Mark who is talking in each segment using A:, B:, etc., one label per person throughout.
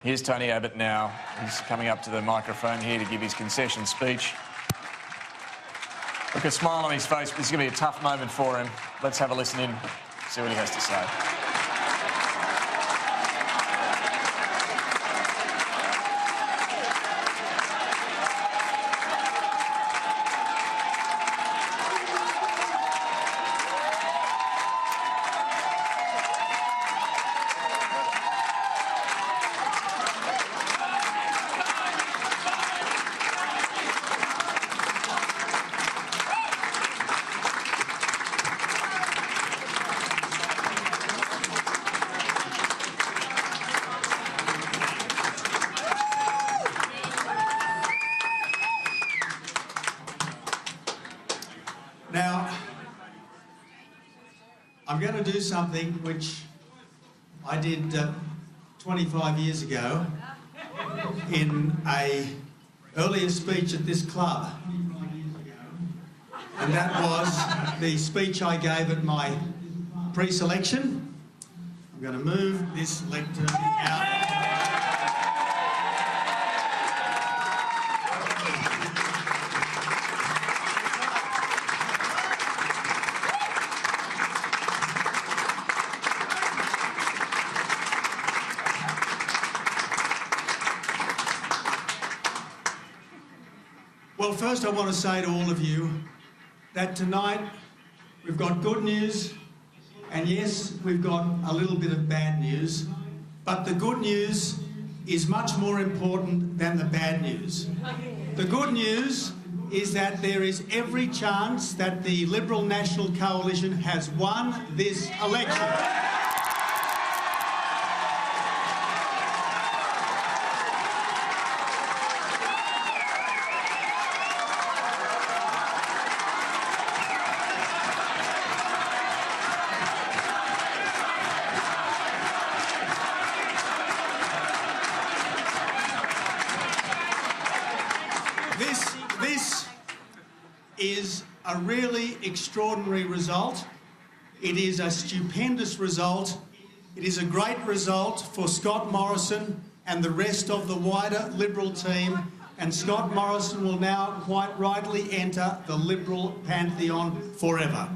A: Here's Tony Abbott now. He's coming up to the microphone here to give his concession speech. Look, a smile on his face. This is going to be a tough moment for him. Let's have a listen in, see what he has to say.
B: Now, I'm going to do something which I did 25 years ago in an earlier speech at this club. And that was the speech I gave at my pre-selection. I'm going to move this lectern out. Well, first I want to say to all of you that tonight we've got good news, and yes, we've got a little bit of bad news, but the good news is much more important than the bad news. The good news is that there is every chance that the Liberal National Coalition has won this election. This is a really extraordinary result. It is a stupendous result. It is a great result for Scott Morrison and the rest of the wider Liberal team, and Scott Morrison will now quite rightly enter the Liberal pantheon forever.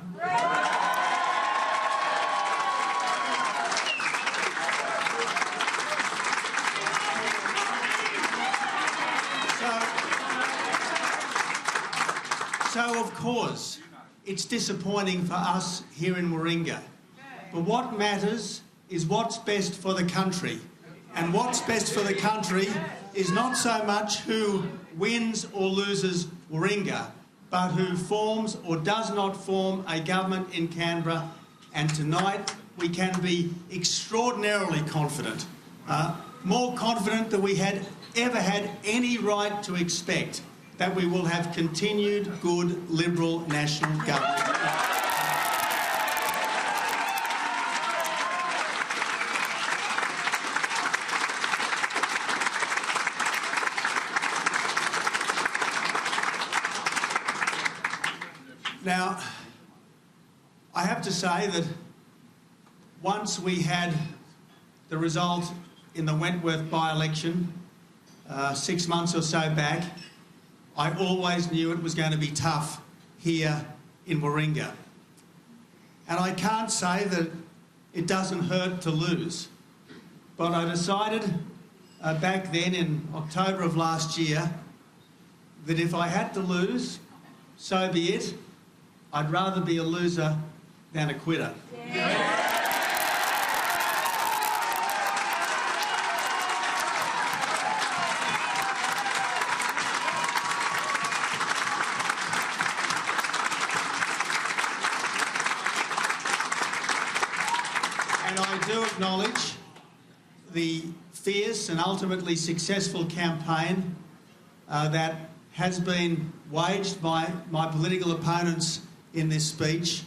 B: So, of course, it's disappointing for us here in Warringah. But what matters is what's best for the country. And what's best for the country is not so much who wins or loses Warringah, but who forms or does not form a government in Canberra. And tonight we can be extraordinarily confident, more confident than we had ever had any right to expect, that we will have continued good Liberal national government. Now, I have to say that once we had the result in the Wentworth by-election 6 months or so back, I always knew it was going to be tough here in Warringah. And I can't say that it doesn't hurt to lose, but I decided back then in October of last year that if I had to lose, so be it. I'd rather be a loser than a quitter. Yeah. And I do acknowledge the fierce and ultimately successful campaign that has been waged by my political opponents in this speech.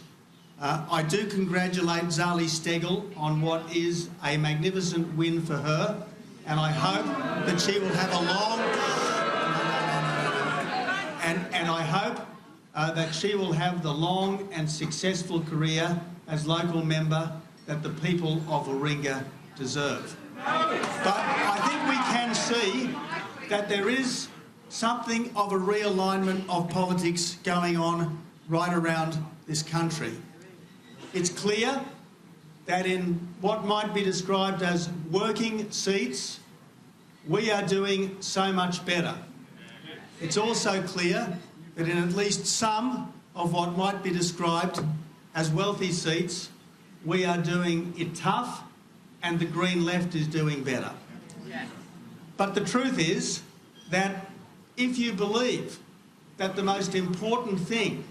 B: I do congratulate Zali Steggall on what is a magnificent win for her, and I hope that she will have a long and I hope that she will have the long and successful career as local member that the people of Warringah deserve. But I think we see that there is something of a realignment of politics going on right around this country. It's clear that in what might be described as working seats, we are doing so much better. It's also clear that in at least some of what might be described as wealthy seats, we are doing it tough and the Green Left is doing better. But the truth is that if you believe that the most important thing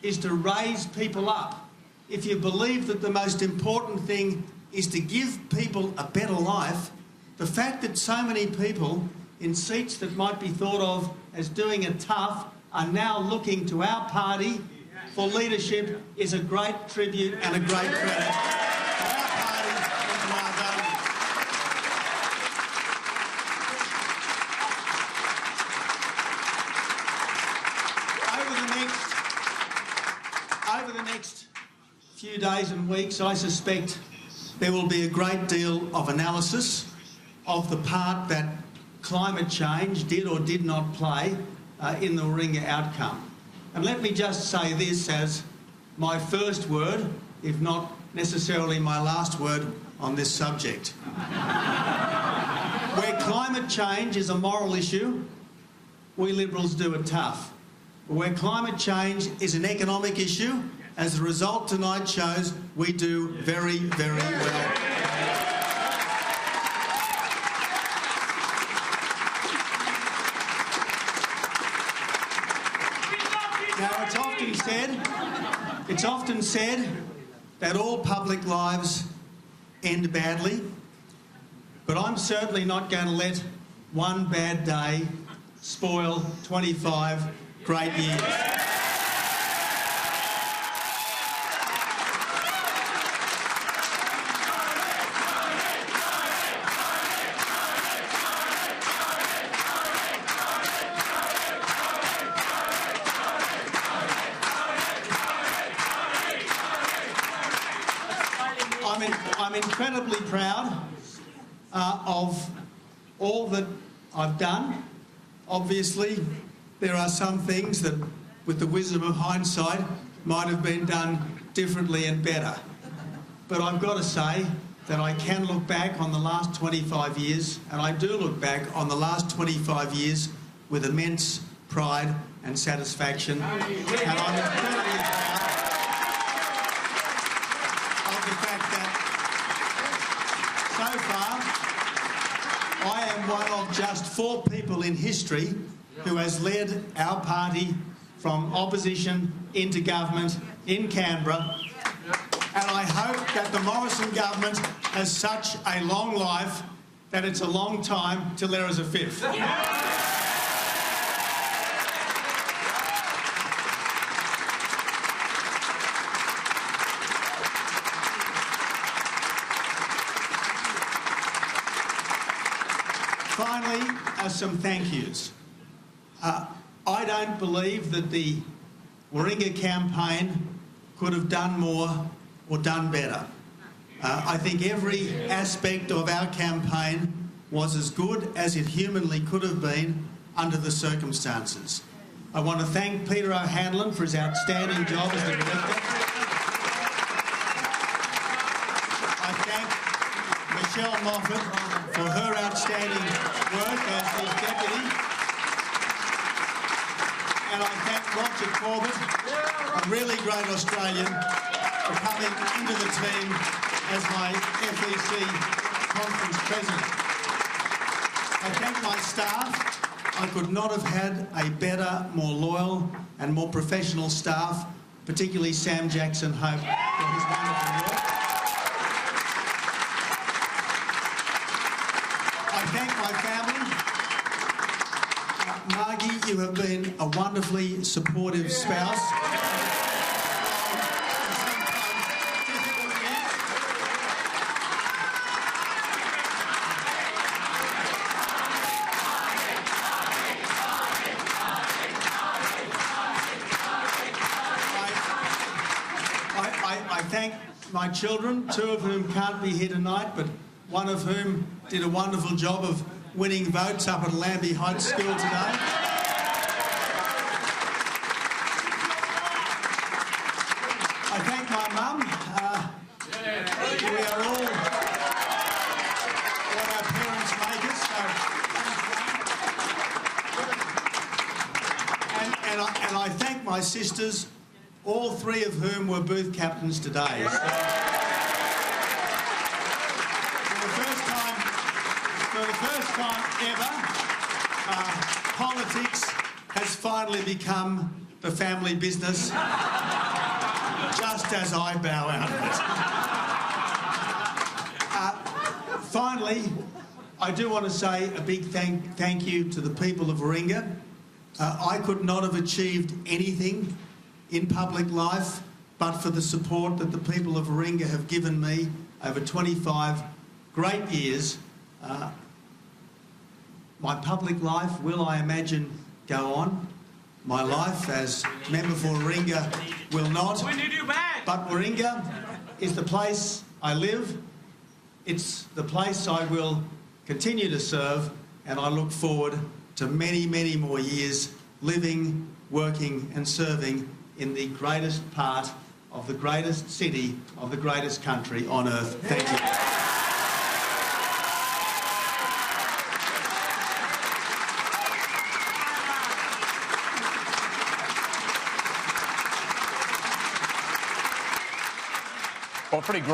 B: is to raise people up, if you believe that the most important thing is to give people a better life, the fact that so many people in seats that might be thought of as doing it tough are now looking to our party for leadership is a great tribute and a great credit to our party and to our voters. Over the next few days and weeks, I suspect there will be a great deal of analysis of the part that climate change did or did not play in the Warringah outcome. And let me just say this as my first word, if not necessarily my last word on this subject. Where climate change is a moral issue, we Liberals do it tough. But where climate change is an economic issue, as the result tonight shows, we do very, very well. Now, it's often said that all public lives end badly, but I'm certainly not going to let one bad day spoil 25 great years. I'm incredibly proud of all that I've done. Obviously, there are some things that, with the wisdom of hindsight, might have been done differently and better. But I've got to say that I can look back on the last 25 years, and I do look back on the last 25 years with immense pride and satisfaction. And I'm incredibly proud of the fact that so far I am one of just 4 people in history who has led our party from opposition into government in Canberra, and I hope that the Morrison government has such a long life that it's a long time till there is a 5th. Finally, some thank yous. I don't believe that the Warringah campaign could have done more or done better. I think every aspect of our campaign was as good as it humanly could have been under the circumstances. I want to thank Peter O'Hanlon for his outstanding job as the director. I thank Michelle Moffat for her outstanding work as the deputy. And I thank Roger Corbett, a really great Australian, for coming into the team as my FEC conference president. I thank my staff. I could not have had a better, more loyal and more professional staff, particularly Sam Jackson Hope for his wonderful work. I thank my family. Margie, you have been a wonderfully supportive spouse. I thank my children, 2 of whom can't be here tonight, but one of whom did a wonderful job of winning votes up at Lambie Heights School today. I thank my mum. We are all what our parents make us. And I thank my sisters, all three of whom were booth captains today. So, for the first time ever, politics has finally become the family business, just as I bow out of it. Finally, I do want to say a big thank you to the people of Warringah. I could not have achieved anything in public life but for the support that the people of Warringah have given me over 25 great years. My public life will, I imagine, go on. My life as member for Warringah will not. But Warringah is the place I live. It's the place I will continue to serve, and I look forward to many, many more years living, working and serving in the greatest part of the greatest city of the greatest country on earth. Thank you.
A: Well, pretty great.